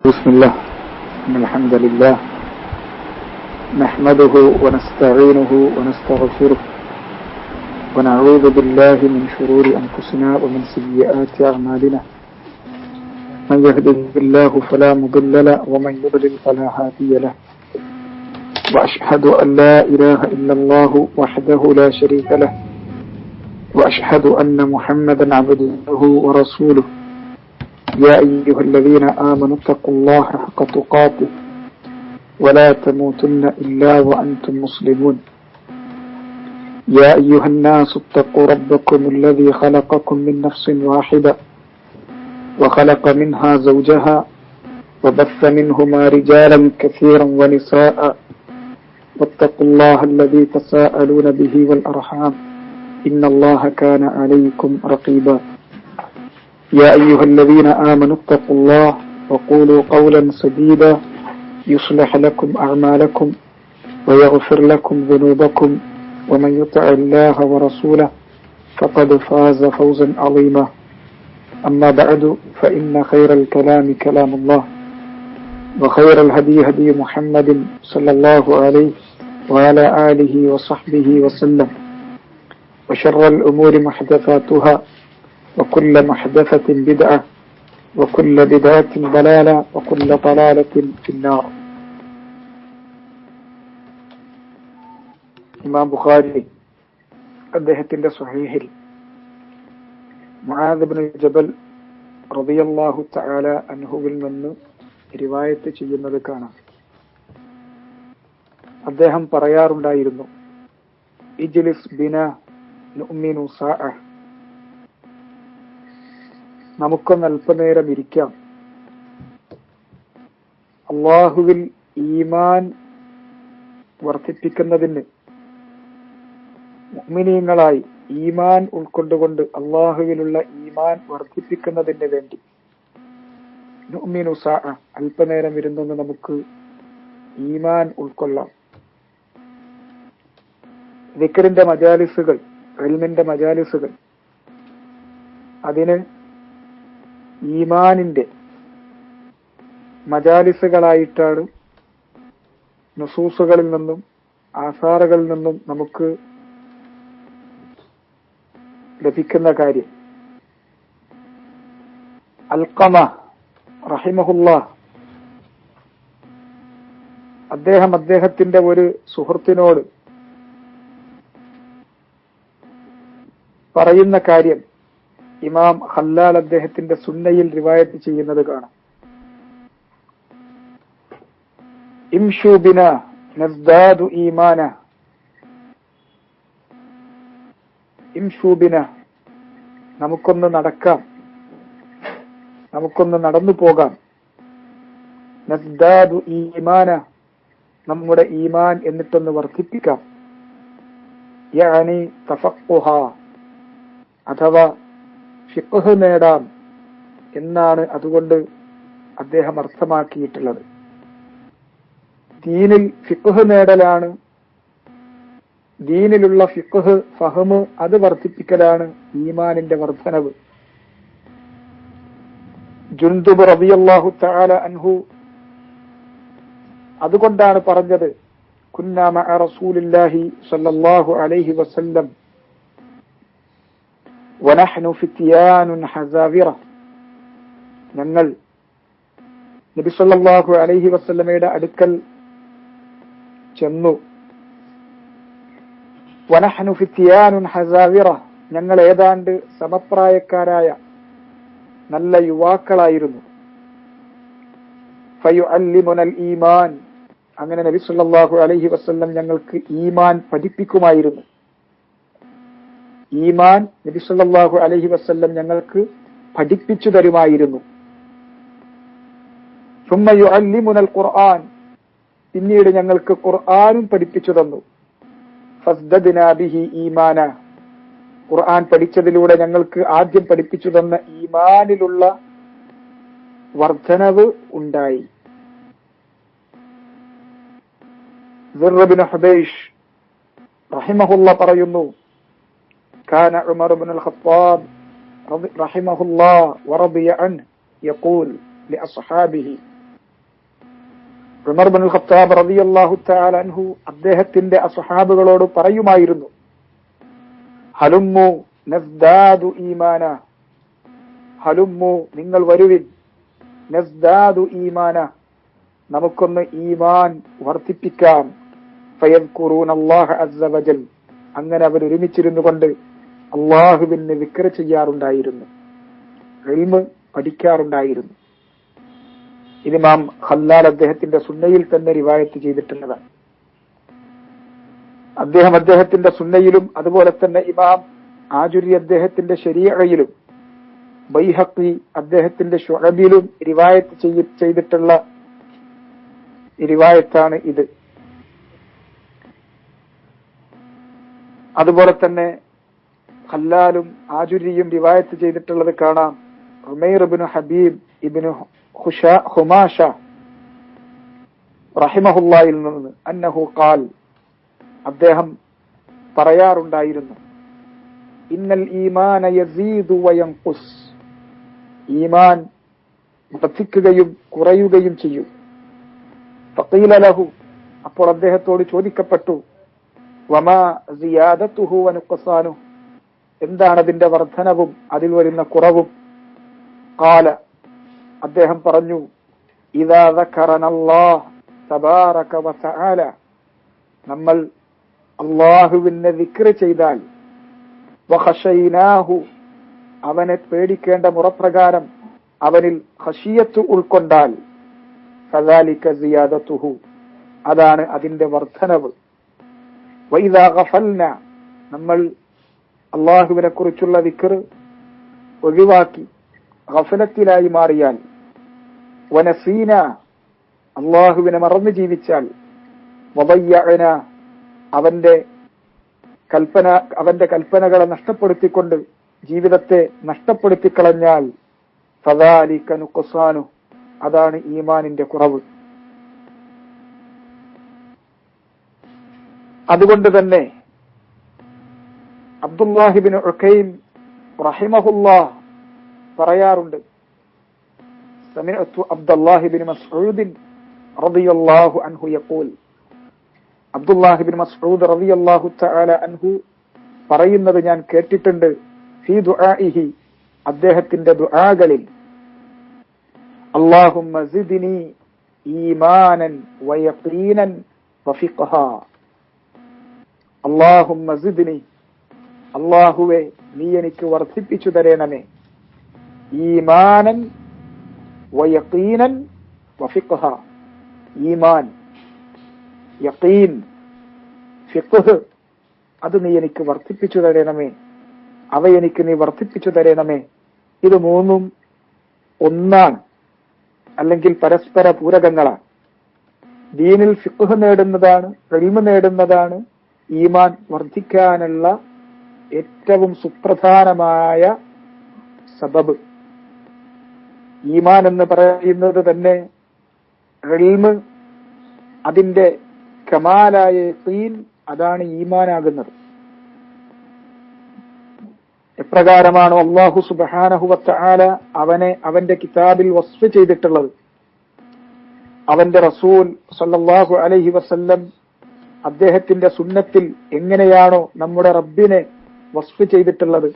بسم الله إن الحمد لله نحمده ونستعينه ونستغفره ونعوذ بالله من شرور أنفسنا ومن سيئات أعمالنا من يهده الله فلا مضل له ومن يضلل فلا هادي له وأشهد أن لا إله إلا الله وحده لا شريك له وأشهد أن محمدا عبده ورسوله يا أيها الذين آمنوا اتقوا الله حق تقاته ولا تموتن إلا وأنتم مسلمون يا أيها الناس اتقوا ربكم الذي خلقكم من نفس واحدة وخلق منها زوجها وبث منهما رجالا كثيرا ونساء واتقوا الله الذي تساءلون به والأرحام إن الله كان عليكم رقيبا يا أيها الذين آمنوا اتقوا الله وقولوا قولا سديدا يصلح لكم أعمالكم ويغفر لكم ذنوبكم ومن يطع الله ورسوله فقد فاز فوزا عظيما أما بعد فإن خير الكلام كلام الله وخير الهدي هدي محمد صلى الله عليه وعلى آله وصحبه وسلم وشر الأمور محدثاتها وكل محدثة بدعة وكل بدعة ضلالة وكل ضلالة في النار. ഇമാം ബുഖാരി അദ്ദേഹത്തിന്റെ സ്വഹീഹിൽ മുആദ് ഇബ്നു ജബൽ റളിയല്ലാഹു തആല അൻഹുവിൽ നിന്ന് റിവായത്ത് ചെയ്യുന്നത് കാണാം. അദ്ദേഹം പറയാറുണ്ടായിരുന്നു, ഇജ്ലിസ് ബിനാ നുഅ്മിനു സാഅ, നമുക്കൊന്ന് അല്പനേരം ഇരിക്കാം, അള്ളാഹുവിൽ ഈമാൻ വർദ്ധിപ്പിക്കുന്നതിന്, മുഅ്മിനീങ്ങളായി ഈമാൻ ഉൾക്കൊണ്ടുകൊണ്ട് അള്ളാഹുവിലുള്ള ഈമാൻ വർദ്ധിപ്പിക്കുന്നതിന് വേണ്ടി നുഅ്മിനു സാഅ, അല്പനേരം ഇരുന്നൊന്ന് നമുക്ക് ഈമാൻ ഉൾക്കൊള്ളാം. ദിക്റിന്റെ മജാലിസുകൾ, ഇൽമിന്റെ മജാലിസുകൾ, അതിന് ഈമാനിന്റെ മജാലിസുകളായിട്ടാണ് നുസൂസുകളിൽ നിന്നും ആസാറുകളിൽ നിന്നും നമുക്ക് ലഭിക്കുന്ന കാര്യം. അൽഖമ റഹിമഹുല്ലാഹ് അദ്ദേഹത്തിന്റെ ഒരു സുഹൃത്തിനോട് പറയുന്ന കാര്യം ഇമാം ഖല്ലാൽ അദ്ദേഹത്തിന്റെ സുന്നയിൽ റിവായത്ത് ചെയ്യുന്നത് കാണാം. ഇംശു ബിനാ നസ്ദാദു ഈമാന, ഇംശു ബിനാ, നമുക്കൊന്ന് നടക്കാം, നമുക്കൊന്ന് നടന്നു പോകാം. നസ്ദാദു ഈമാന, നമ്മുടെ ഈമാൻ എന്നിട്ടൊന്ന് വർദ്ധിപ്പിക്കാം. യഅനി തഫഖുഹ, അഥവാ ഫിഖ്ഹ് നേടാം എന്നാണ് അതുകൊണ്ട് അദ്ദേഹം അർത്ഥമാക്കിയിട്ടുള്ളത്. ദീനിൽ ഫിഖ്ഹ് നേടലാണ്, ദീനിലുള്ള ഫിഖ്ഹ് ഫഹ്മ് അത് വർദ്ധിപ്പിക്കലാണ് ഈമാനിന്റെ വർധനവ്. ജുൻദുബ് റളിയല്ലാഹു തആല അൻഹു അതുകൊണ്ടാണ് പറഞ്ഞത്, കുന്നാ മഅ റസൂലില്ലാഹി സ്വല്ലല്ലാഹു അലൈഹി വസല്ലം വനഹ്നു ഫിത്യാനുൻ ഹസാവിറ, ഞങ്ങൾ നബി സല്ലല്ലാഹു അലൈഹി വസല്ലമയുടെ അടുക്കൽ ചെന്നു. വനഹ്നു ഫിത്യാനുൻ ഹസാവിറ, ഞങ്ങൾ ഏതാണ്ട് സമപ്രായക്കാരായ നല്ല യുവാക്കളായിരുന്നു. ഫയുഅല്ലിമുനൽ ഈമാൻ, അങ്ങനെ നബി സല്ലല്ലാഹു അലൈഹി വസല്ലം ഞങ്ങൾക്ക് ഈമാൻ പഠിപ്പിക്കുമായിരുന്നു. ഈമാൻ നബി സല്ലല്ലാഹു അലൈഹി വസല്ലം ഞങ്ങൾക്ക് പഠിപ്പിച്ചു തരുമായിരുന്നു. സുമ്മ യുഅല്ലിമുനൽ ഖുർആൻ, പിന്നീട് ഞങ്ങൾക്ക് ഖുർആനും പഠിപ്പിച്ചു തന്നു. ഫസ്ദദ്നാ ബിഹി ഈമാന, ഖുർആൻ പഠിച്ചതിലൂടെ ഞങ്ങൾക്ക് ആദ്യം പഠിപ്പിച്ചു തന്ന ഈമാനിലുള്ള വർധനവ് ഉണ്ടായി. സിർ ഇബ്നു ഹുബൈഷ് റഹിമഹുല്ലാഹ് പറയുന്നു, كان عمر بن الخطاب رحمه الله ورضي عنه يقول لأصحابه, ഉമർ ഇബ്നുൽ ഖത്താബ് റളിയല്ലാഹു തആല അൻഹു അദ്ദേഹത്തിന്റെ അസ്ഹാബുകളോട് പറയുമായിരുന്നു, ഹലുമ്മു നസ്ദാദു ഈമാന, ഹലുമ്മു നിങ്ങൾ വരുവിൻ, നസ്ദാദു ഈമാന നമുക്കൊന്ന് ഈമാൻ വർദ്ധിപ്പിക്കാം. ഫയദ്കുറൂന അല്ലാഹ അസ്സ വജൽ, അങ്ങനെ അവർ ഒരുമിച്ചിരുന്നു കൊണ്ട് അള്ളാഹുവിന് ദിക്ർ ചെയ്യാറുണ്ടായിരുന്നു, ഇൽമ് പഠിക്കാറുണ്ടായിരുന്നു. ഇമാം ഖല്ലാൽ അദ്ദേഹത്തിന്റെ സുന്നയിൽ തന്നെ റിവായത്ത് ചെയ്തിട്ടുള്ളതാണ്. അദ്ദേഹത്തിന്റെ സുന്നയിലും അതുപോലെ തന്നെ ഇമാം ആജുരി അദ്ദേഹത്തിന്റെ ശരീഅയിലും ബൈഹഖി അദ്ദേഹത്തിന്റെ ശുഅബിലും റിവായത്ത് ചെയ്തിട്ടുള്ള റിവായത്താണ് ഇത്. അതുപോലെ തന്നെ ഖല്ലാലും ആജുരിയും റിവായത്ത് ചെയ്തിട്ടുള്ളത് കാണാം. ഉമൈർ ഇബ്നു ഹബീബ് ഇബ്നു ഹുമാഷ റഹിമഹുല്ലാഹിൽ നിന്ന് അന്നഹു ഖാൽ, അദ്ദേഹം പറയാറുണ്ടായിരുന്നു, ഇന്നൽ ഈമാന യസീദു വയൻഖുസ്, ഈമാൻ വർദ്ധിക്കുകയും കുറയുകയും ചെയ്യും. ഫഖീല ലഹു, അപ്പോൾ അദ്ദേഹത്തോട് ചോദിക്കപ്പെട്ടു, വമാ സിയാദതുഹു വനുഖ്സാനുഹു, എന്താണ് അതിന്റെ വർധനവും അതിൽ വരുന്ന കുറവും? ഖാല, അദ്ദേഹം പറഞ്ഞു, ഇദാ ദക്കറനല്ലാഹ് തബാറക വതആല, നമ്മൾ അല്ലാഹുവിനെ ദിക്ർ ചെയ്താൽ, വഖശൈനാഹു, അവനെ പേടിക്കേണ്ട മുറപ്രകാരം അവനിൽ ഖശിയത്ത് ഉൾക്കൊണ്ടാൽ, ഫദാലിക സിയാദതുഹു, അതാണ് അതിന്റെ വർധനവ്. വഇദാ ഗഫൽന, നമ്മൾ അല്ലാഹുവിനെ കുറിച്ചുള്ള ദിക്ർ ഒഴിവാക്കി ഗഫലത്തിലായി മാറിയാൽ, വനസീന, അല്ലാഹുവിനെ മറന്നു ജീവിച്ചാൽ, വദയ്യഅന, അവന്റെ കൽപ്പനകളെ നഷ്ടപ്പെടുത്തിക്കൊണ്ട് ജീവിതത്തെ നഷ്ടപ്പെടുത്തിക്കളഞ്ഞാൽ, ഫദാലിക നുഖ്സാനു, അതാണ് ഈമാനിന്റെ കുറവ്. അതുകൊണ്ട് തന്നെ അബ്ദുല്ലാഹിബ്നു ഉഖൈം റഹിമഹുല്ലാഹ് പറയാറുണ്ട്, സമിഅതു അബ്ദുല്ലാഹിബ്നു മസ്ഊദ് റളിയല്ലാഹു അൻഹു യഖൂൽ, അബ്ദുല്ലാഹിബ്നു മസ്ഊദ് റളിയല്ലാഹു തആല അൻഹു പറയുന്നത് ഞാൻ കേട്ടിട്ടുണ്ട്, ഫീ ദുആഇഹി, അദ്ദേഹത്തിന്റെ ദുആകളിൽ, അല്ലാഹുമ്മ സിദ്നി ഈമാനൻ വയഖീനൻ വഫിഖ്ഹാ, അല്ലാഹുമ്മ സിദ്നി, അല്ലാഹുവേ നീ എനിക്ക് വർദ്ധിപ്പിച്ചു തരണമേ, ഈമാനൻ വയഖീനൻ വഫിഖ്ഹാ, ഈമാൻ, യഖീൻ, ഫിഖ്ഹ്, അത് നീ എനിക്ക് വർദ്ധിപ്പിച്ചു തരണമേ, അവയെനിക്ക് നീ വർദ്ധിപ്പിച്ചു തരണമേ. ഇത് മൂന്നും ഒന്നാണ്, അല്ലെങ്കിൽ പരസ്പര പൂരകങ്ങളാണ്. ദീനിൽ ഫിഖ്ഹ് നേടുന്നതാണ്, ഇൽമ് നേടുന്നതാണ് ഈമാൻ വർദ്ധിക്കാനുള്ള ഏറ്റവും സുപ്രധാനമായ സബബ്. ഈമാൻ എന്ന് പറയുന്നത് തന്നെ ഇൽമ്, അതിന്റെ കമാലായ യഖീൻ, അതാണ് ഈമാനാകുന്നത്. എപ്രകാരമാണ് അല്ലാഹു സുബ്ഹാനഹു വ തആല അവന്റെ കിതാബിൽ വസ്ഫ് ചെയ്തിട്ടുള്ളത്, അവന്റെ റസൂൽ സല്ലല്ലാഹു അലൈഹി വസല്ലം അദ്ദേഹത്തിന്റെ സുന്നത്തിൽ എങ്ങനെയാണോ നമ്മുടെ റബ്ബിനെ വസ്ഫ് ചെയ്തിട്ടുള്ളത്,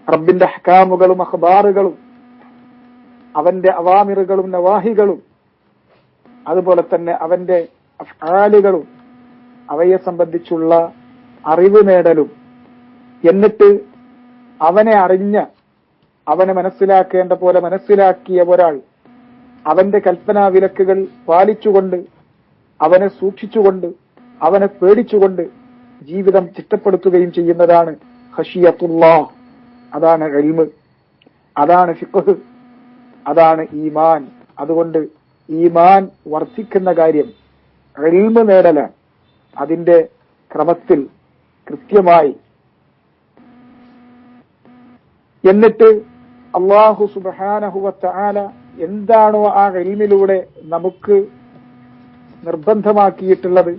റബ്ബിന്റെ അഹ്കാമുകളും അഖ്ബാറുകളും അവന്റെ അവാമിറുകളും നവാഹികളും അതുപോലെ തന്നെ അവന്റെ അഫ്ആലുകളും അവയെ സംബന്ധിച്ചുള്ള അറിവ് നേടലും, എന്നിട്ട് അവനെ അറിഞ്ഞ, അവനെ മനസ്സിലാക്കേണ്ട പോലെ മനസ്സിലാക്കിയ ഒരാൾ അവന്റെ കൽപ്പനാ വിലക്കുകൾ പാലിച്ചുകൊണ്ട്, അവനെ സൂക്ഷിച്ചുകൊണ്ട്, അവനെ പേടിച്ചുകൊണ്ട് ജീവിതം ചിട്ടപ്പെടുത്തുകയും ചെയ്യുന്നതാണ് ഖശിയത്തുല്ലാഹ്, അതാണ് ഇൽമ്, അതാണ് ഫിഖ്ഹ്, അതാണ് ഈമാൻ. അതുകൊണ്ട് ഈമാൻ വർദ്ധിക്കുന്ന കാര്യം ഇൽമ് നേടലാണ്. അതിന്റെ ക്രമത്തിൽ കൃത്യമായി. എന്നിട്ട് അല്ലാഹു സുബ്ഹാനഹു വ തആല എന്താണോ ആ ഇൽമിലൂടെ നമുക്ക് നിർബന്ധമാക്കിയിട്ടുള്ളത്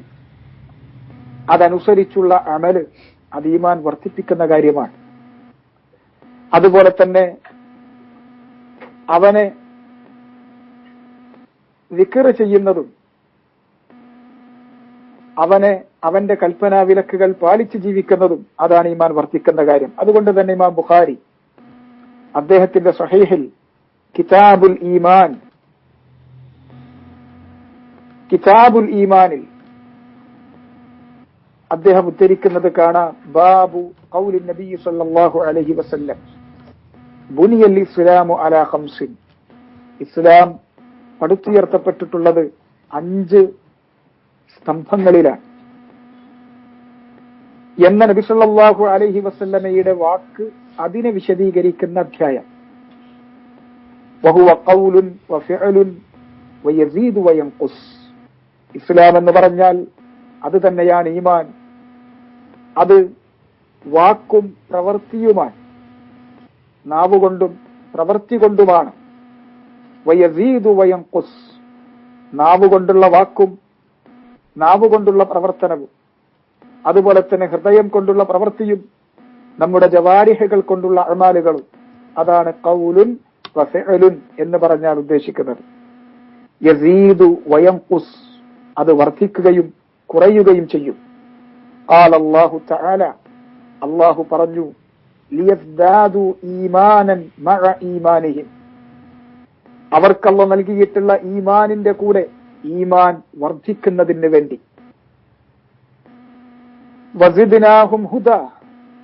അതനുസരിച്ചുള്ള അമല്, അത് ഈമാൻ വർദ്ധിപ്പിക്കുന്ന കാര്യമാണ്. അതുപോലെ തന്നെ അവനെ ദിക്ർ ചെയ്യുന്നതും അവന്റെ കൽപ്പനാ വിലക്കുകൾ പാലിച്ച് ജീവിക്കുന്നതും അതാണ് ഈമാൻ വർദ്ധിക്കുന്ന കാര്യം. അതുകൊണ്ട് തന്നെ ഇമാം ബുഖാരി അദ്ദേഹത്തിന്റെ സ്വഹീഹിൽ കിതാബുൽ ഈമാനിൽ അദ്ദേഹം ഉദ്ധരിക്കുന്നത് കാണാം. ബാബു ഖൗലി നബി സല്ലല്ലാഹു അലൈഹി വസല്ലം ബുനിയൽ ഇസ്ലാമു അലാ ഖംസിൻ. ഇസ്ലാം പടുത്തുയർത്തപ്പെട്ടിട്ടുള്ളത് 5 സ്തംഭങ്ങളിലാണ് എന്ന നബി സല്ലല്ലാഹു അലൈഹി വസല്ലമയുടെ വാക്ക് അതിനെ വിശദീകരിക്കുന്ന അധ്യായം. വഹുവ ഖൗലുൻ വഫിഅലുൻ വയസീദു വയൻഖുസ്. ഇസ്ലാം എന്ന് പറഞ്ഞാൽ അത് തന്നെയാണ് ഈമാൻ. അത് വാക്കും പ്രവൃത്തിയുമാണ്, നാവുകൊണ്ടും പ്രവൃത്തി കൊണ്ടുമാണ്. വയസീദു വയൻഖുസ്, നാവുകൊണ്ടുള്ള വാക്കും നാവുകൊണ്ടുള്ള പ്രവർത്തനവും അതുപോലെ തന്നെ ഹൃദയം കൊണ്ടുള്ള പ്രവൃത്തിയും നമ്മുടെ ജവാരിഹകൾ കൊണ്ടുള്ള അമാലുകളും അതാണ് ഖൗലുൻ വഫിഅലുൻ എന്ന് പറഞ്ഞാൽ ഉദ്ദേശിക്കുന്നത്. യസീദു വയൻഖുസ്, അത് വർദ്ധിക്കുകയും കുറയുകയും ചെയ്യും. ഖാല അല്ലാഹു തആല, അല്ലാഹു പറഞ്ഞു, ലിയസ്ദാദു ഈമാനൻ മഅ ഈമാനിഹിം, അവർക്കല്ലാഹു നൽകിയിട്ടുള്ള ഈമാനിന്റെ കൂടെ ഈമാൻ വർദ്ധിക്കുന്നതിന് വേണ്ടി. വസിദ്നാഹും ഹുദ,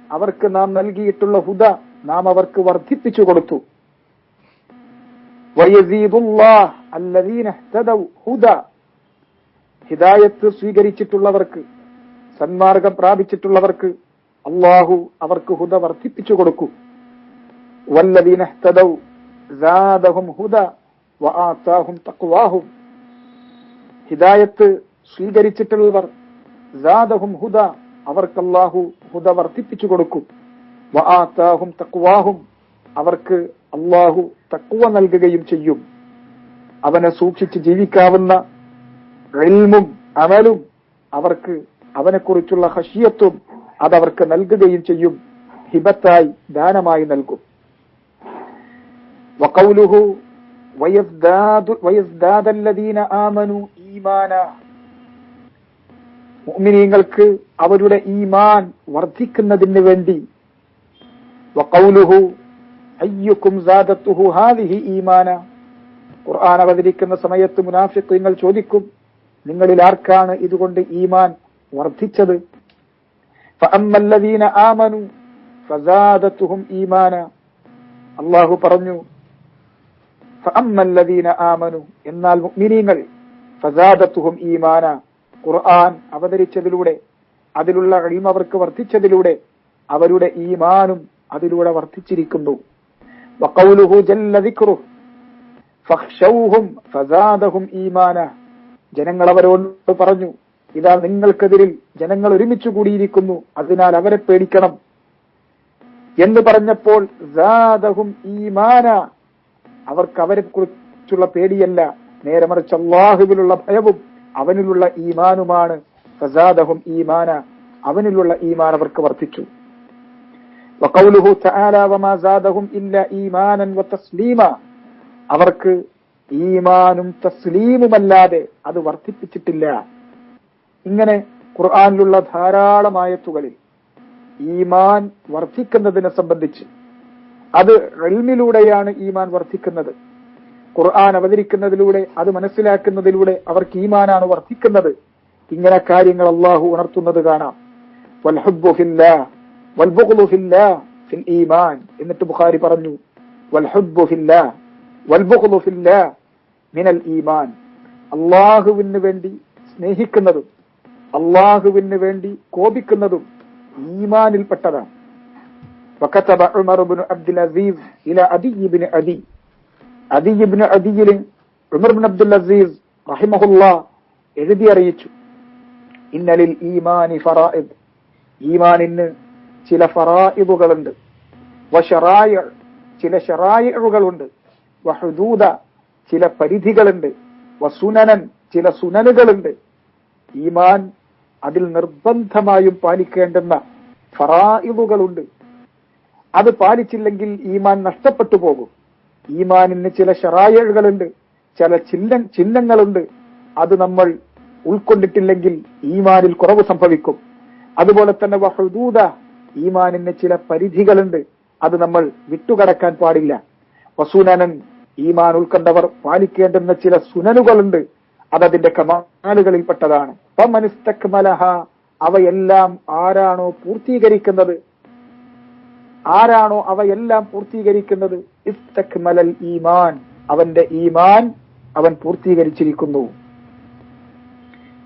അവർക്ക് നാം നൽകിയിട്ടുള്ള ഹുദ നാം അവർക്ക് വർദ്ധിപ്പിച്ചു കൊടുത്തു. വയസീദുല്ലാഹ് അല്ലദീന ഇഹ്തദൗ ഹുദ, ഹിദായത്ത് സ്വീകരിച്ചിട്ടുള്ളവർക്ക്, സന്മാർഗം പ്രാപിച്ചിട്ടുള്ളവർക്ക് അല്ലാഹു അവർക്ക് ഹുദ വർദ്ധിപ്പിച്ചു കൊടുക്കും. വല്ലദീന ഇഹ്തദൗ സാദഹും ഹുദ വആതാഹും തഖ്വാഹും, ഹിദായത്ത് സ്വീകരിച്ചിട്ടുള്ളവർ സാദഹും ഹുദ, അവർക്ക് അല്ലാഹു ഹുദ വർദ്ധിപ്പിച്ചു കൊടുക്കും. വആതാഹും തഖ്വാഹും, അവർക്ക് അല്ലാഹു തഖ്വ നൽകുകയും ചെയ്യും. അവനെ സൂക്ഷിച്ച് ജീവിക്കാവുന്ന ഇൽമും അമലും അവർക്ക്, അവനെക്കുറിച്ചുള്ള ഖശിയത്തും അതവർക്ക് നൽകുകയും ചെയ്യും. ഹിബത്തായി, ദാനമായി നൽകും. വഖൗലുഹു വയസ്ദാദല്ലദീന ആമനു ഈമാന, മുഅ്മിനീങ്ങൾക്ക് അവരുടെ ഈമാൻ വർദ്ധിക്കുന്നതിന് വേണ്ടി. വഖൗലുഹു അയ്യുക്കും സാദത്തുഹു ഹാദിഹി ഈമാന, ഖുർആൻ അവതരിക്കുന്ന സമയത്ത് മുനാഫിഖീങ്ങൾ ചോദിക്കും, നിങ്ങളിൽ ആർക്കാണ് ഇതുകൊണ്ട് ഈമാൻ വർദ്ധിച്ചത്? ഫഅമ്മല്ലദീന ആമനു ഫസാദത്തുഹും ഈമാന, അല്ലാഹു പറഞ്ഞു ഫഅമ്മല്ലദീന ആമനു, എന്നാൽ മുഅ്മിനീങ്ങൾ ഫസാദത്തുഹും ഈമാന, ഖുർആൻ അവതരിച്ചതിലൂടെ, അതിലുള്ള ഇൽമ അവർക്ക് വർദ്ധിച്ചതിലൂടെ അവരുടെ ഈമാനും അതിലൂടെ വർദ്ധിച്ചിരിക്കുന്നു. വഖൗലുഹു ജല്ല ദിക്റുഹു ഫഖ്ശൗഹും ഫസാദഹും ഈമാന, ജനങ്ങൾ അവരോട് പറഞ്ഞു, ഇതാ നിങ്ങൾക്കെതിരിൽ ജനങ്ങൾ ഒരുമിച്ച് കൂടിയിരിക്കുന്നു, അതിനാൽ അവരെ പേടിക്കണം എന്ന് പറഞ്ഞപ്പോൾ സാദഹും ഈമാന, അവർക്ക് അവരെ കുറിച്ചുള്ള പേടിയല്ല, നേരെ മറിച്ച് അല്ലാഹുവിലുള്ള ഭയവും അവനിലുള്ള ഈമാനുമാണ്. ഫസാദഹും ഈമാന, അവനിലുള്ള ഈമാൻ അവർക്ക് വർദ്ധിച്ചു. വഖൗലുഹു തആല വമാ സാദഹും ഇല്ലാ ഈമാനൻ വതസ്ലീമ, അവർക്ക് ഈമാനും തസ്ലീമുമല്ലാതെ അത് വർദ്ധിപ്പിച്ചിട്ടില്ല. ഇങ്ങനെ ഖുർആനിലുള്ള ധാരാളം ആയത്തുകളിൽ ഈമാൻ വർദ്ധിക്കുന്നതിനെ സംബന്ധിച്ച്, അത് ഇൽമിലൂടെയാണ് ഈമാൻ വർദ്ധിക്കുന്നത്. ഖുർആൻ അവതരിക്കുന്നതിലൂടെ, അത് മനസ്സിലാക്കുന്നതിലൂടെ അവർക്ക് ഈമാനാണ് വർദ്ധിക്കുന്നത്. ഇങ്ങനെ കാര്യങ്ങൾ അല്ലാഹു ഉണർത്തുന്നത് കാണാം. വൽഹുബ്ബു ഫില്ലാഹ് വൽബുഗ്ളു ഫില്ലാഹ് ഫിൽ ഈമാൻ, എന്നിട്ട് ബുഖാരി പറഞ്ഞു വൽഹുബ്ബു ഫില്ലാഹ് വൽബുഗ്ളു ഫില്ലാഹ് മിനൽ ഈമാൻ, അല്ലാഹുവിന് വേണ്ടി സ്നേഹിക്കുന്നതും അല്ലാഹുവിന് വേണ്ടി കോപിക്കുന്നതും ഈമാനിൽപ്പെട്ടതാണ്. വകതബ ഉമർ ഇബ്നു അബ്ദുൽ അസീസ് ഇലാ അദി ഇബ്നു അദി, അദി ഇബ്നു അദിയിലെ ഉമർ ഇബ്നു അബ്ദുൽ അസീസ് റഹിമഹുല്ലാഹ് എഴുതി അറിയിച്ചു, ഇന്നലിൽ ഈമാനി ഫറായിദ്, ഈമാനിന് ചില ഫറായിദുകളുണ്ട്. വശറായ, ചില ശറായിഉകളുണ്ട്. വഹുദൂദ, ചില പരിധികളുണ്ട്. വസുനനൻ, ചില സുനനുകളുണ്ട്. ഈമാൻ അതിൽ നിർബന്ധമായും പാലിക്കേണ്ടുന്ന ഫറായിദുകളുണ്ട്. അത് പാലിച്ചില്ലെങ്കിൽ ഈമാൻ നഷ്ടപ്പെട്ടു പോകും. ഈമാനിന് ചില ശറായിഉകളുണ്ട്, ചില ചിഹ്നങ്ങളുണ്ട്. അത് നമ്മൾ ഉൾക്കൊണ്ടിട്ടില്ലെങ്കിൽ ഈമാനിൽ കുറവ് സംഭവിക്കും. അതുപോലെ തന്നെ വഹുദൂദ, ഈമാനിന് ചില പരിധികളുണ്ട്, അത് നമ്മൾ വിട്ടുകടക്കാൻ പാടില്ല. വസുനനൻ, ഈമാൻ ഉൾക്കൊണ്ടവർ പാലിക്കേണ്ടുന്ന ചില സുനനുകളുണ്ട്, അതതിന്റെ കമാലുകളിൽപ്പെട്ടതാണ്. ഫമനിസ്തക്മലഹ, അവയെല്ലാം ആരാണോ പൂർത്തീകരിക്കുന്നത്, ഇസ്തക്മലൽ ഈമാൻ, അവന്റെ ഈമാൻ അവൻ പൂർത്തീകരിച്ചിരിക്കുന്നു.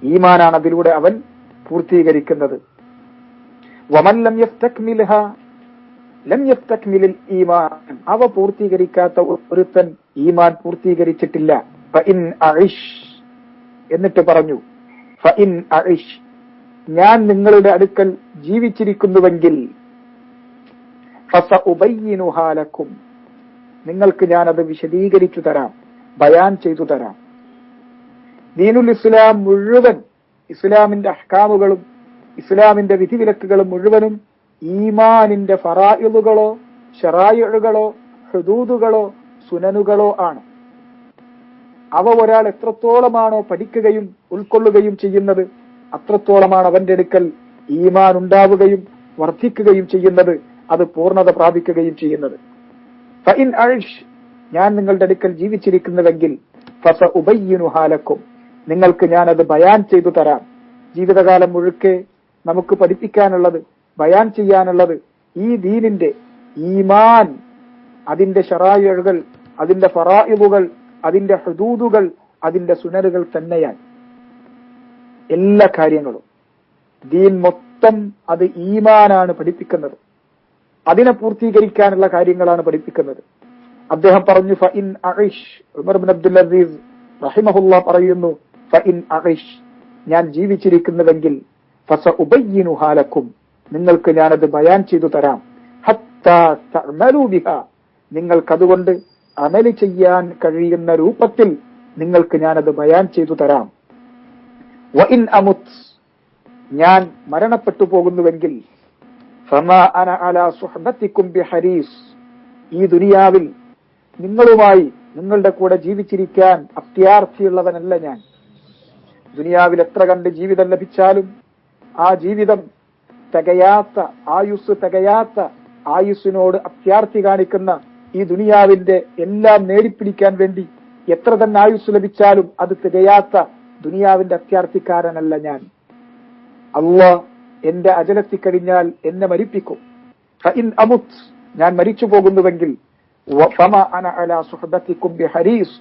ഈമാനാണ് അതിലൂടെ അവൻ പൂർത്തീകരിക്കുന്നത്. വമൻ ലം യസ്തക്മിൽഹ ലം യസ്തക്മിലിൽ ഈമാൻ, അവ പൂർത്തീകരിക്കാത്ത ഒരുത്തൻ ഈമാൻ പൂർത്തീകരിച്ചിട്ടില്ല. ഫഇൻ അഇഷ്, എന്നിട്ട് പറഞ്ഞു ഫഇൻ അഇഷ്, ഞാൻ നിങ്ങളുടെ അടുക്കൽ ജീവിച്ചിരിക്കുന്നുവെങ്കിൽ ഫസഉബയ്യിനുഹാ ലക്കും, നിങ്ങൾക്ക് ഞാനത് വിശദീകരിച്ചു തരാം, ബയാൻ ചെയ്തു തരാം. ദീനുൽ ഇസ്ലാം മുഴുവൻ, ഇസ്ലാമിന്റെ അഹ്കാമുകളും ഇസ്ലാമിന്റെ വിധിവിലക്കുകളും മുഴുവനും ഈമാനിന്റെ ഫറായിലുകളോ ശറായിഉകളോ ഹുദൂദുകളോ സുനനുകളോ ആണ്. അവ ഒരാൾ എത്രത്തോളമാണോ പഠിക്കുകയും ഉൾക്കൊള്ളുകയും ചെയ്യുന്നത്, അത്രത്തോളമാണ് അവന്റെ അടുക്കൽ ഈമാൻ ഉണ്ടാവുകയും വർദ്ധിക്കുകയും ചെയ്യുന്നത്, അത് പൂർണ്ണത പ്രാപിക്കുകയും ചെയ്യുന്നത്. ഫഇൻ അഇഷ്, ഞാൻ നിങ്ങളുടെ അടുക്കൽ ജീവിച്ചിരിക്കുന്നുവെങ്കിൽ ഫസഉബയ്യിനുഹാ ലക്കും, നിങ്ങൾക്ക് ഞാനത് ബയാൻ ചെയ്തു തരാം. ജീവിതകാലം മുഴുക്കെ നമുക്ക് പഠിപ്പിക്കാനുള്ളത്, ബയാൻ ചെയ്യാനുള്ളത് ഈ ദീനിന്റെ ഈമാൻ, അതിന്റെ ശറായിഉകൾ, അതിന്റെ ഫറായിദുകൾ, അതിന്റെ ഹുദൂദുകൾ, അതിന്റെ സുനനുകൾ തന്നെയാണ്. എല്ലാ കാര്യങ്ങളും ദീൻ മൊത്തം അത് ഈമാനാണ് പഠിപ്പിക്കുന്നത്, അതിനെ പൂർത്തീകരിക്കാനുള്ള കാര്യങ്ങളാണ് പഠിപ്പിക്കുന്നത്. അദ്ദേഹം പറഞ്ഞു ഫഇൻ അഇഷ്, ഉമർ ഇബ്നു അബ്ദുൽ അസീസ് റഹിമഹുല്ലാ പറയുന്നു, ഫഇൻ അഇഷ്, ഞാൻ ജീവിച്ചിരിക്കുന്നുവെങ്കിൽ ഫസഉബയ്യിനുഹാ ലക്കും, നിങ്ങൾക്ക് ഞാനത് ബയാൻ ചെയ്തു തരാം. ഹത്താ തഅമലൂ ബിഹാ, നിങ്ങൾക്കതുകൊണ്ട് അമല് ചെയ്യാൻ കഴിയുന്ന രൂപത്തിൽ നിങ്ങൾക്ക് ഞാനത് ബയാൻ ചെയ്തു തരാം. വഇൻ അമുത്, ഞാൻ മരണപ്പെട്ടു പോകുന്നുവെങ്കിൽ ഫമാ അന അലാ സുഹ്ബത്തിക്കും ബിഹരീസ്, ഈ ദുനിയാവിൽ നിങ്ങളുമായി നിങ്ങളുടെ കൂടെ ജീവിച്ചിരിക്കാൻ അത്യാർത്ഥിയുള്ളവനല്ല ഞാൻ. ദുനിയാവിൽ എത്ര കണ്ട് ജീവിതം ലഭിച്ചാലും ആ ജീവിതം തികയാത്ത ആയുസ്സിനോട് അത്യാർത്ഥി കാണിക്കുന്ന ഈ ദുനിയാവിന്റെ എല്ലാം നേടിപ്പിടിക്കാൻ വേണ്ടി എത്ര തന്നെ ആയുസ് ലഭിച്ചാലും അത് തികയാത്ത ദുനിയാവിന്റെ അത്യാർത്ഥിക്കാരനല്ല ഞാൻ. അല്ലാഹ് എന്റെ അജലെത്തിക്കഴിഞ്ഞാൽ എന്നെ മരിപ്പിക്കും. ഫഇൻ അമുത്, ഞാൻ മരിച്ചു പോകുന്നുവെങ്കിൽ ഫമാ അന അലാ സുഹ്ബത്തിക്കും ബിഹരീസ്,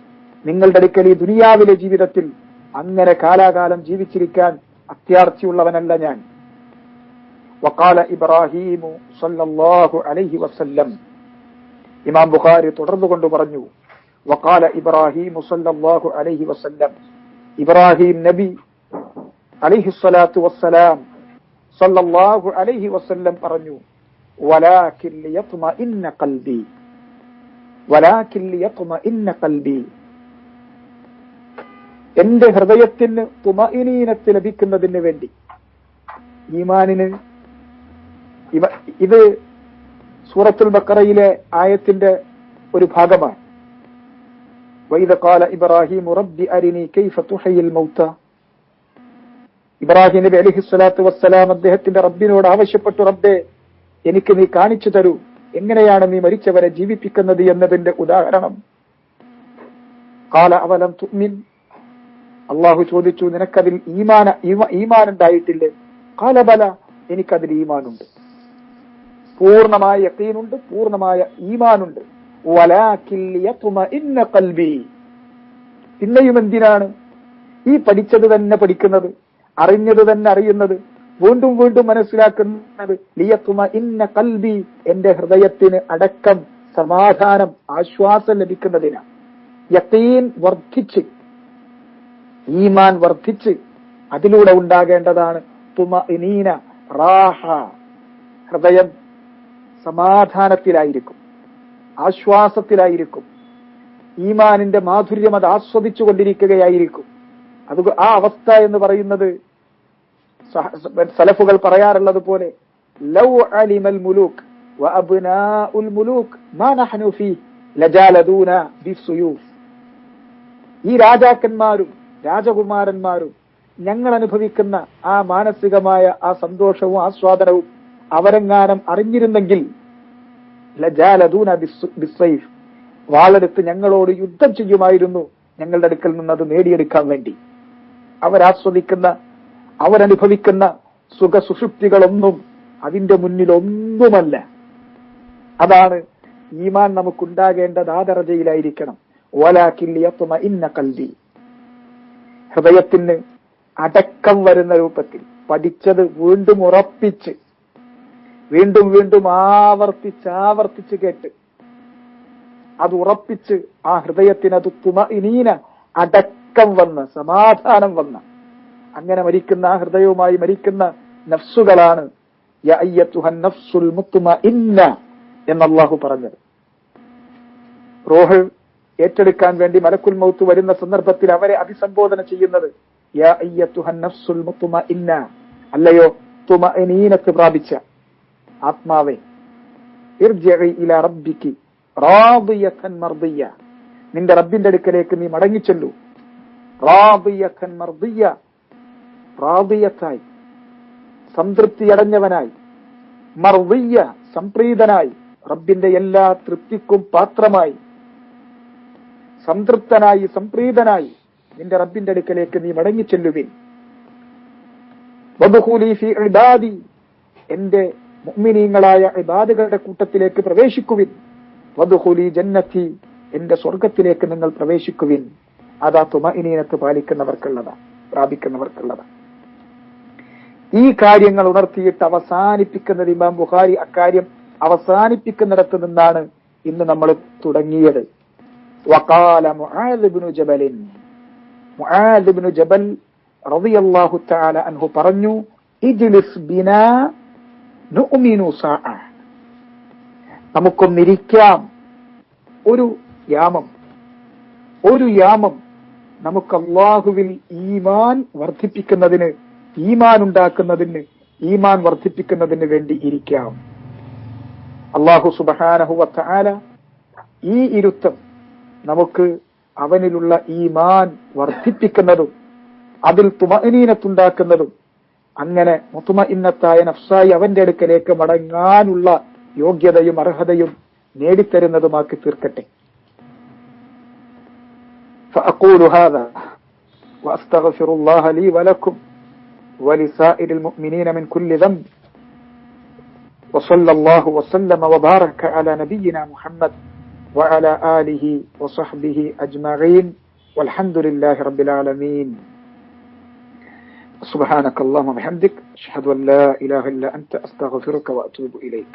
നിങ്ങളുടെ അടുക്കൽ ഈ ദുനിയാവിലെ ജീവിതത്തിൽ അങ്ങനെ കാലാകാലം ജീവിച്ചിരിക്കാൻ അത്യാർത്ഥിയുള്ളവനല്ല ഞാൻ. വഖാല ഇബ്രാഹീമു സല്ലല്ലാഹു അലൈഹി വസല്ലം, ഇമാം ബുഖാരി തുടർന്നുകൊണ്ട് പറഞ്ഞു, വഖാല ഇബ്രാഹീമു സല്ലല്ലാഹു അലൈഹി വസല്ലം, ഇബ്രാഹിം നബി അലൈഹിസ്സലാത്തു വസ്സലാം സല്ലല്ലാഹു അലൈഹി വസല്ലം പറഞ്ഞു, വലാകിൻ ലിയത്മഇന്ന ഖൽബി, വലാകിൻ ലിയത്മഇന്ന ഖൽബി, എന്റെ ഹൃദയത്തിന് തുമഇനീനത്ത് ലഭിക്കുന്നതിന് വേണ്ടി, ഈമാനിന്. ഇത് സൂറത്തുൽ ബഖറയിലെ ആയത്തിന്റെ ഒരു ഭാഗമാണ്. വഇദ ഖാല ഇബ്രാഹിം റബ്ബി അരിനി കൈഫ തുഹയിൽ മൗത, ഇബ്രാഹിം നബി അലൈഹിസ്സലാത്തു വസ്സലാം അദ്ദേഹത്തിന്റെ റബ്ബിനോട് ആവശ്യപ്പെട്ടു, റബ്ബേ എനിക്ക് നീ കാണിച്ചു തരൂ, എങ്ങനെയാണ് നീ മരിച്ചവരെ ജീവിപ്പിക്കുന്നത് എന്നതിന്റെ ഉദാഹരണം. ഖാല അവലം തുഅ്മിൻ, അള്ളാഹു ചോദിച്ചു, നിനക്കതിൽ ഈമാൻ ഉണ്ടായിട്ടില്ലേ? ഖാല ബല, എനിക്കതിൽ ഈമാനുണ്ട്, പൂർണ്ണമായ യഖീനുണ്ട്, പൂർണ്ണമായ ഈമാനുണ്ട്. വലാകിൻ ലിയത്മഇന്ന ഖൽബി, പിന്നെയും എന്തിനാണ് ഈ പഠിച്ചത് തന്നെ പഠിക്കുന്നത്, അറിഞ്ഞത് തന്നെ അറിയുന്നത്, വീണ്ടും വീണ്ടും മനസ്സിലാക്കുന്നത്? ലിയത്മഇന്ന ഖൽബി, എന്റെ ഹൃദയത്തിന് അടക്കം, സമാധാനം, ആശ്വാസം ലഭിക്കുന്നതിനാണ്. യഖീൻ വർദ്ധിച്ച്, ഈമാൻ വർദ്ധിച്ച് അതിലൂടെ ഉണ്ടാകേണ്ടതാണ് തുമഇനീന, റാഹ, ഹൃദയം സമാധാനത്തിലായിരിക്കും, ആശ്വാസത്തിലായിരിക്കും, ഈമാനിന്റെ മാധുര്യം അത് ആസ്വദിച്ചു കൊണ്ടിരിക്കുകയായിരിക്കും. അത് ആ അവസ്ഥ എന്ന് പറയുന്നത് സലഫുകൾ പറയാറുള്ളത് പോലെ, ലൗ അലിമൽ മുലൂക് വ അബ്നാഉൽ മുലൂക് മാ നഹ്നു ഫീ ലജാലദൂന ബിസ്സുയൂഫ്, ഈ രാജാക്കന്മാരും രാജകുമാരന്മാരും ഞങ്ങൾ അനുഭവിക്കുന്ന ആ മാനസികമായ ആ സന്തോഷവും ആസ്വാദനവും അവരെങ്ങാനും അറിഞ്ഞിരുന്നെങ്കിൽ ലജാലദൂന ബിസ്സൈഫ്, വാളെടുത്ത് ഞങ്ങളോട് യുദ്ധം ചെയ്യുമായിരുന്നു ഞങ്ങളുടെ അടുക്കൽ നിന്ന് അത് നേടിയെടുക്കാൻ വേണ്ടി. അവരാസ്വദിക്കുന്ന അവരനുഭവിക്കുന്ന സുഖസുഷുപ്തികളൊന്നും അതിന്റെ മുന്നിലൊന്നുമല്ല. അതാണ് ഈമാൻ നമുക്കുണ്ടാകേണ്ടത്. ആ ദറജയിലായിരിക്കണം. വലാകിൻ ലിയത്മഇന്ന ഖൽബി, ഹൃദയത്തിന് അടക്കം വരുന്ന രൂപത്തിൽ പഠിച്ചത് വീണ്ടും ഉറപ്പിച്ച് വീണ്ടും വീണ്ടും ആവർത്തിച്ച് കേട്ട് അത് ഉറപ്പിച്ച് ആ ഹൃദയത്തിന് അത് തുമഇനീന അടക്കം വന്ന് സമാധാനം വന്ന അങ്ങനെ മരിക്കുന്ന ആ ഹൃദയവുമായി മരിക്കുന്ന നഫ്സുകളാണ് യാ അയ്യത്തുഹൻ നഫ്സുൽ മുത്മഇന്ന എന്ന് അല്ലാഹു പറഞ്ഞത്. റൂഹ് ഏറ്റെടുക്കാൻ വേണ്ടി മലക്കുൽ മൗത്ത് വരുന്ന സന്ദർഭത്തിൽ അവരെ അഭിസംബോധന ചെയ്യുന്നത് യാ അയ്യത്തുഹൻ നഫ്സുൽ മുത്മഇന്ന, അല്ലയോ തുമഇനീനത്ത് പ്രാപിച്ച ആത്മാവേ, ഇർജിഇ ഇലാ റബ്ബികി റാദിയതൻ മർദിയ, നിന്റെ റബ്ബിന്റെ അടുക്കലേക്ക് നീ മടങ്ങിച്ചെല്ലൂ. റാദിയതൻ മർദിയ, റാദിയത്തായി സംതൃപ്തിയടഞ്ഞവനായി, മർദിയ സംപ്രീതനായി, റബ്ബിന്റെ എല്ലാ തൃപ്തിക്കും പാത്രമായി സംതൃപ്തനായി സംപ്രീതനായി നിന്റെ റബ്ബിന്റെ അടുക്കലേക്ക് നീ മടങ്ങിച്ചെല്ലുവിൻ. വദ്ഖുലി ഫീ ഇബാദി, എന്റെ മുഅ്മിനീങ്ങളായ ഇബാദുകളുടെ കൂട്ടത്തിലേക്ക് പ്രവേശിക്കുവിൻ. വദ്ഖുലി ജന്നതി, എന്റെ സ്വർഗത്തിലേക്ക് നിങ്ങൾ പ്രവേശിക്കുവിൻ. അതാ തുമഇനീനത്ത് പ്രാപിക്കുന്നവർക്കുള്ളതാ. ഈ കാര്യങ്ങൾ ഉണർത്തിയിട്ട് അവസാനിപ്പിക്കുന്നത് ഇമാം ബുഖാരി അക്കാര്യം അവസാനിപ്പിക്കുന്നിടത്ത് നിന്നാണ് ഇന്ന് നമ്മൾ തുടങ്ങിയത്. വഖാല മുആദ് ഇബ്നു ജബൽ റളിയല്ലാഹു തആല അൻഹു പറഞ്ഞു, ഇജ്ലിസ് ബിനാ നുഅ്മിനു സാഅ, നമുക്കൊന്നിരിക്കാം ഒരു യാമം നമുക്ക് അല്ലാഹുവിൽ ഈമാൻ വർദ്ധിപ്പിക്കുന്നതിന്, ഈമാൻ ഉണ്ടാക്കുന്നതിന്, ഈമാൻ വർദ്ധിപ്പിക്കുന്നതിന് വേണ്ടി ഇരിക്കാം. അല്ലാഹു സുബ്ഹാനഹു വ തആല ഈ ഇരുത്തം നമുക്ക് അവനിലുള്ള ഈമാൻ വർദ്ധിപ്പിക്കുന്നതും അതിൽ തുമഇനീനത്തുണ്ടാക്കുന്നതും അങ്ങനെ മുത്മഇന്നത്തായ നഫ്സായി അവന്റെ അടുക്കലേക്ക് മടങ്ങാനുള്ള യോഗ്യതയും അർഹതയും നേടിത്തരുന്നതുമാക്കി തീർക്കട്ടെ. فأقول هذا وأستغفر الله لي ولكم ولسائر المؤمنين من كل ذنب وصلى الله وسلم وبارك على نبينا محمد وعلى آله وصحبه أجمعين والحمد لله رب العالمين. سبحانك اللهم وبحمدك أشهد أن لا إله إلا أنت أستغفرك وأتوب إليك.